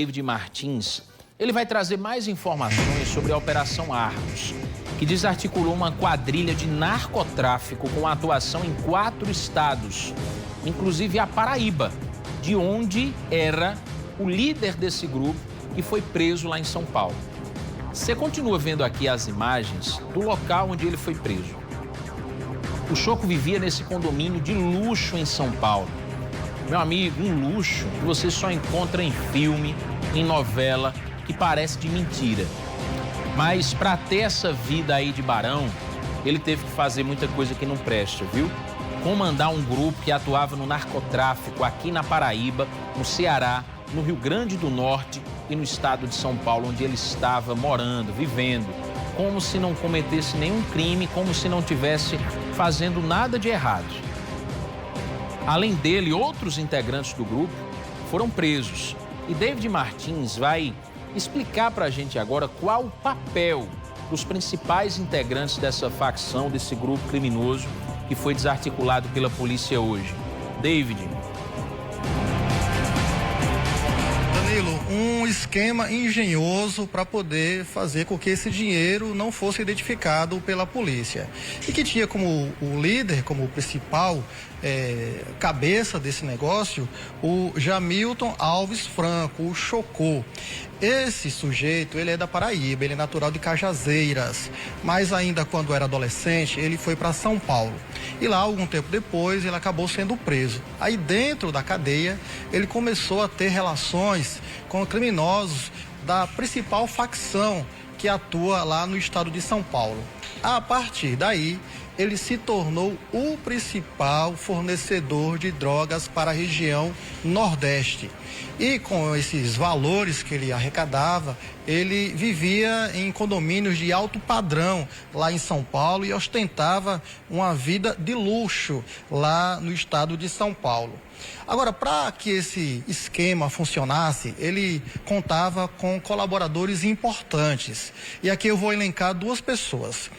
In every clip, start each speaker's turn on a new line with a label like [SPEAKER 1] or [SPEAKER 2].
[SPEAKER 1] David Martins, ele vai trazer mais informações sobre a Operação Argos, que desarticulou uma quadrilha de narcotráfico com atuação em 4 estados, inclusive a Paraíba, de onde era o líder desse grupo que foi preso lá em São Paulo. Você continua vendo aqui as imagens do local onde ele foi preso. O Choco vivia nesse condomínio de luxo em São Paulo. Meu amigo, um luxo que você só encontra em filme, em novela, que parece de mentira. Mas para ter essa vida aí de barão, ele teve que fazer muita coisa que não presta, viu? Comandar um grupo que atuava no narcotráfico aqui na Paraíba, no Ceará, no Rio Grande do Norte e no estado de São Paulo, onde ele estava morando, vivendo, como se não cometesse nenhum crime, como se não tivesse fazendo nada de errado. Além dele, outros integrantes do grupo foram presos. E David Martins vai explicar para a gente agora qual o papel dos principais integrantes dessa facção, desse grupo criminoso que foi desarticulado pela polícia hoje. David.
[SPEAKER 2] Danilo, um esquema engenhoso para poder fazer com que esse dinheiro não fosse identificado pela polícia. E que tinha como o líder, como o principal cabeça desse negócio, o Jamilton Alves Franco, o Chocó. Esse sujeito, ele é da Paraíba, ele é natural de Cajazeiras, mas ainda quando era adolescente, ele foi para São Paulo. E lá, algum tempo depois, ele acabou sendo preso. Aí dentro da cadeia, ele começou a ter relações com criminosos da principal facção que atua lá no estado de São Paulo. A partir daí, ele se tornou o principal fornecedor de drogas para a região Nordeste. E com esses valores que ele arrecadava, ele vivia em condomínios de alto padrão lá em São Paulo e ostentava uma vida de luxo lá no estado de São Paulo. Agora, para que esse esquema funcionasse, ele contava com colaboradores importantes. E aqui eu vou elencar 2 pessoas.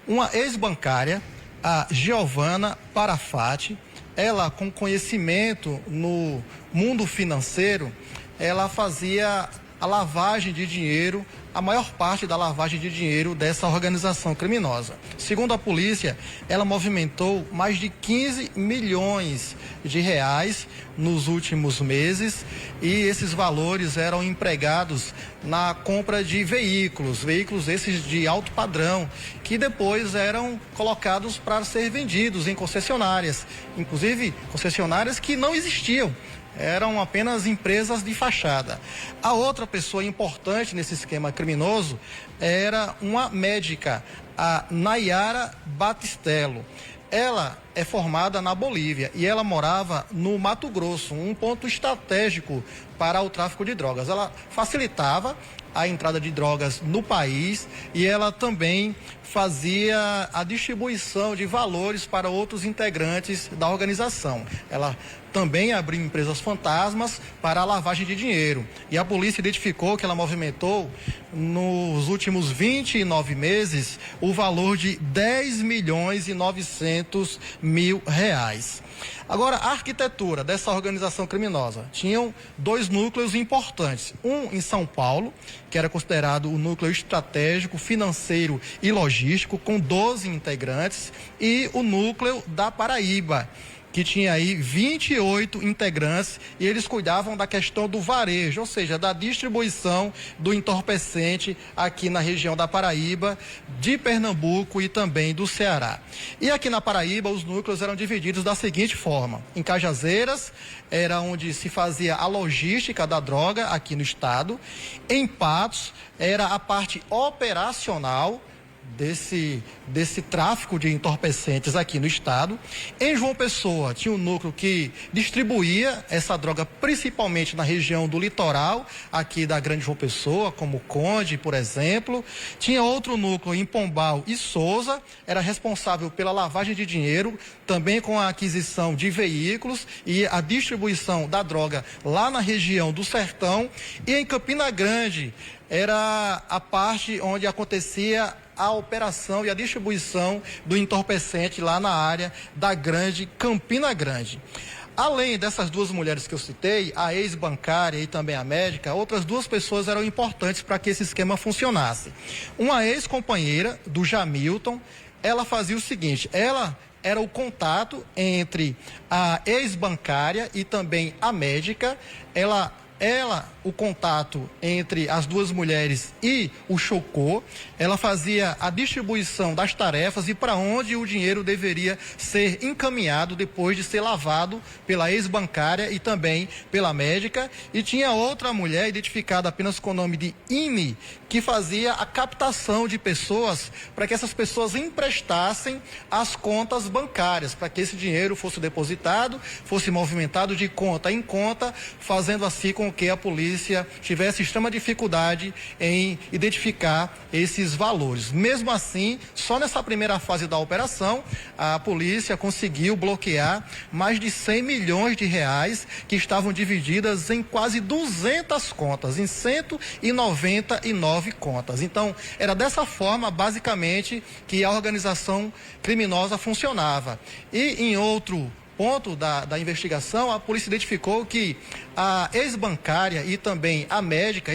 [SPEAKER 2] Uma ex-bancária, a Giovana Parafati, ela com conhecimento no mundo financeiro, ela fazia a lavagem de dinheiro, a maior parte da lavagem de dinheiro dessa organização criminosa. Segundo a polícia, ela movimentou mais de 15 milhões de reais nos últimos meses e esses valores eram empregados na compra de veículos esses de alto padrão, que depois eram colocados para ser vendidos em concessionárias, inclusive concessionárias que não existiam. Eram apenas empresas de fachada. A outra pessoa importante nesse esquema criminoso era uma médica, a Nayara Batistello. Ela é formada na Bolívia e ela morava no Mato Grosso, um ponto estratégico para o tráfico de drogas. Ela facilitava a entrada de drogas no país e ela também fazia a distribuição de valores para outros integrantes da organização. Ela também abriu empresas fantasmas para a lavagem de dinheiro. E a polícia identificou que ela movimentou, nos últimos 29 meses, o valor de 10 milhões e 900 mil reais. Agora, a arquitetura dessa organização criminosa tinham 2 núcleos importantes. Um em São Paulo, que era considerado o núcleo estratégico, financeiro e logístico, com 12 integrantes, e o núcleo da Paraíba, que tinha aí 28 integrantes e eles cuidavam da questão do varejo, ou seja, da distribuição do entorpecente aqui na região da Paraíba, de Pernambuco e também do Ceará. E aqui na Paraíba os núcleos eram divididos da seguinte forma: em Cajazeiras era onde se fazia a logística da droga aqui no estado, em Patos era a parte operacional desse tráfico de entorpecentes aqui no estado. Em João Pessoa tinha um núcleo que distribuía essa droga principalmente na região do litoral aqui da Grande João Pessoa, como Conde, por exemplo. Tinha outro núcleo em Pombal e Souza, era responsável pela lavagem de dinheiro, também com a aquisição de veículos e a distribuição da droga lá na região do Sertão. E em Campina Grande era a parte onde acontecia a operação e a distribuição do entorpecente lá na área da Grande Campina Grande. Além dessas duas mulheres que eu citei, a ex-bancária e também a médica, outras duas pessoas eram importantes para que esse esquema funcionasse. Uma ex-companheira do Jamilton, ela fazia o seguinte, ela era o contato entre a ex-bancária e também a médica, o contato entre as duas mulheres e o Chocó, ela fazia a distribuição das tarefas e para onde o dinheiro deveria ser encaminhado depois de ser lavado pela ex-bancária e também pela médica. E tinha outra mulher identificada apenas com o nome de Ine, que fazia a captação de pessoas para que essas pessoas emprestassem as contas bancárias, para que esse dinheiro fosse depositado, fosse movimentado de conta em conta, fazendo assim com que a polícia tivesse extrema dificuldade em identificar esses valores. Mesmo assim, só nessa primeira fase da operação, a polícia conseguiu bloquear mais de 100 milhões de reais que estavam divididas em quase 200 contas, em 199 contas. Então, era dessa forma, basicamente, que a organização criminosa funcionava. E em outro ponto da investigação, a polícia identificou que a ex-bancária e também a médica,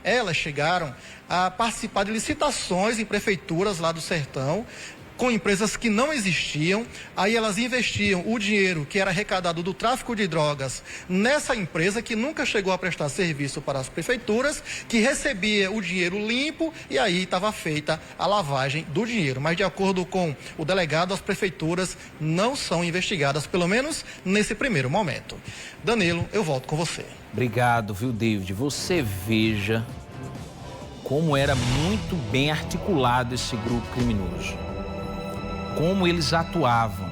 [SPEAKER 2] elas chegaram a participar de licitações em prefeituras lá do Sertão, com empresas que não existiam. Aí elas investiam o dinheiro que era arrecadado do tráfico de drogas nessa empresa que nunca chegou a prestar serviço para as prefeituras, que recebia o dinheiro limpo e aí estava feita a lavagem do dinheiro. Mas de acordo com o delegado, as prefeituras não são investigadas, pelo menos nesse primeiro momento. Danilo, eu volto com você.
[SPEAKER 1] Obrigado, viu, David? Você veja como era muito bem articulado esse grupo criminoso. Como eles atuavam,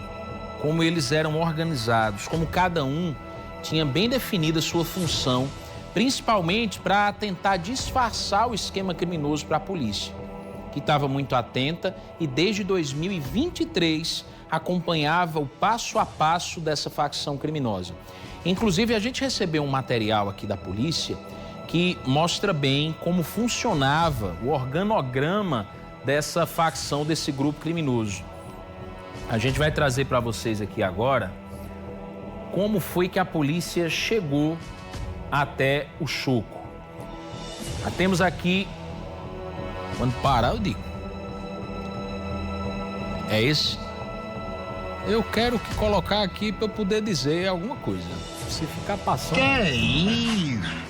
[SPEAKER 1] como eles eram organizados, como cada um tinha bem definida a sua função, principalmente para tentar disfarçar o esquema criminoso para a polícia, que estava muito atenta e desde 2023 acompanhava o passo a passo dessa facção criminosa. Inclusive, a gente recebeu um material aqui da polícia que mostra bem como funcionava o organograma dessa facção, desse grupo criminoso. A gente vai trazer para vocês aqui agora como foi que a polícia chegou até o Choco. Temos aqui... Quando parar, eu digo. É esse? Eu quero colocar aqui para eu poder dizer alguma coisa. Se ficar passando... Que é isso?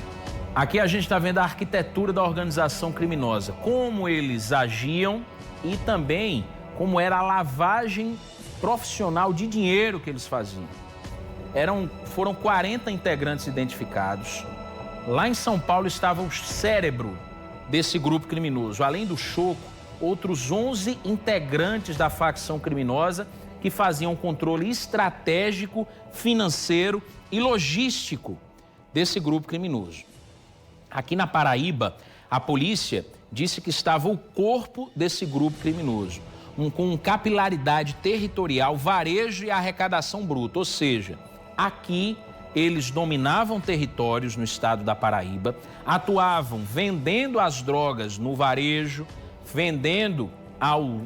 [SPEAKER 1] Aqui a gente está vendo a arquitetura da organização criminosa, como eles agiam e também como era a lavagem profissional de dinheiro que eles faziam. Foram 40 integrantes identificados. Lá em São Paulo estava o cérebro desse grupo criminoso. Além do Choco, outros 11 integrantes da facção criminosa que faziam controle estratégico, financeiro e logístico desse grupo criminoso. Aqui na Paraíba, a polícia disse que estava o corpo desse grupo criminoso, com capilaridade territorial, varejo e arrecadação bruta. Ou seja, aqui eles dominavam territórios no estado da Paraíba, atuavam vendendo as drogas no varejo, vendendo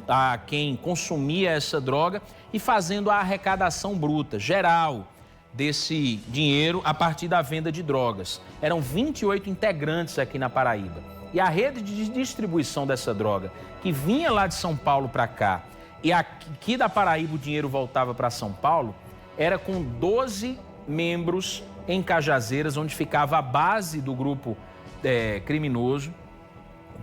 [SPEAKER 1] a quem consumia essa droga e fazendo a arrecadação bruta, geral, desse dinheiro a partir da venda de drogas. Eram 28 integrantes aqui na Paraíba. E a rede de distribuição dessa droga, que vinha lá de São Paulo para cá, e aqui da Paraíba o dinheiro voltava para São Paulo, era com 12 membros em Cajazeiras, onde ficava a base do grupo criminoso.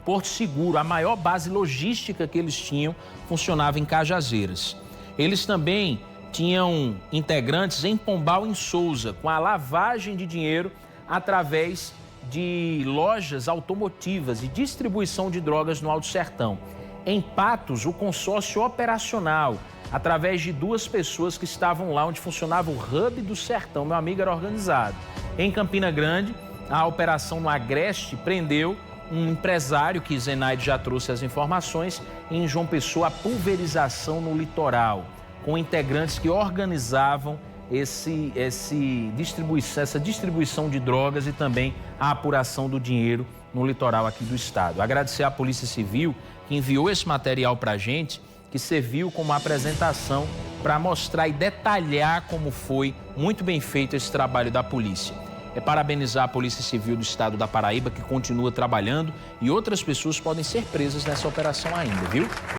[SPEAKER 1] Porto Seguro, a maior base logística que eles tinham, funcionava em Cajazeiras. Eles também tinham integrantes em Pombal, em Souza, com a lavagem de dinheiro através de lojas automotivas e distribuição de drogas no Alto Sertão. Em Patos, o consórcio operacional, através de 2 pessoas que estavam lá onde funcionava o Hub do Sertão. Meu amigo era organizado. Em Campina Grande, a operação no Agreste prendeu um empresário, que Zenaide já trouxe as informações. Em João Pessoa, a pulverização no litoral, com integrantes que organizavam essa distribuição de drogas e também a apuração do dinheiro no litoral aqui do estado. Agradecer à Polícia Civil que enviou esse material para a gente, que serviu como apresentação para mostrar e detalhar como foi muito bem feito esse trabalho da polícia. É parabenizar a Polícia Civil do Estado da Paraíba, que continua trabalhando, e outras pessoas podem ser presas nessa operação ainda, viu?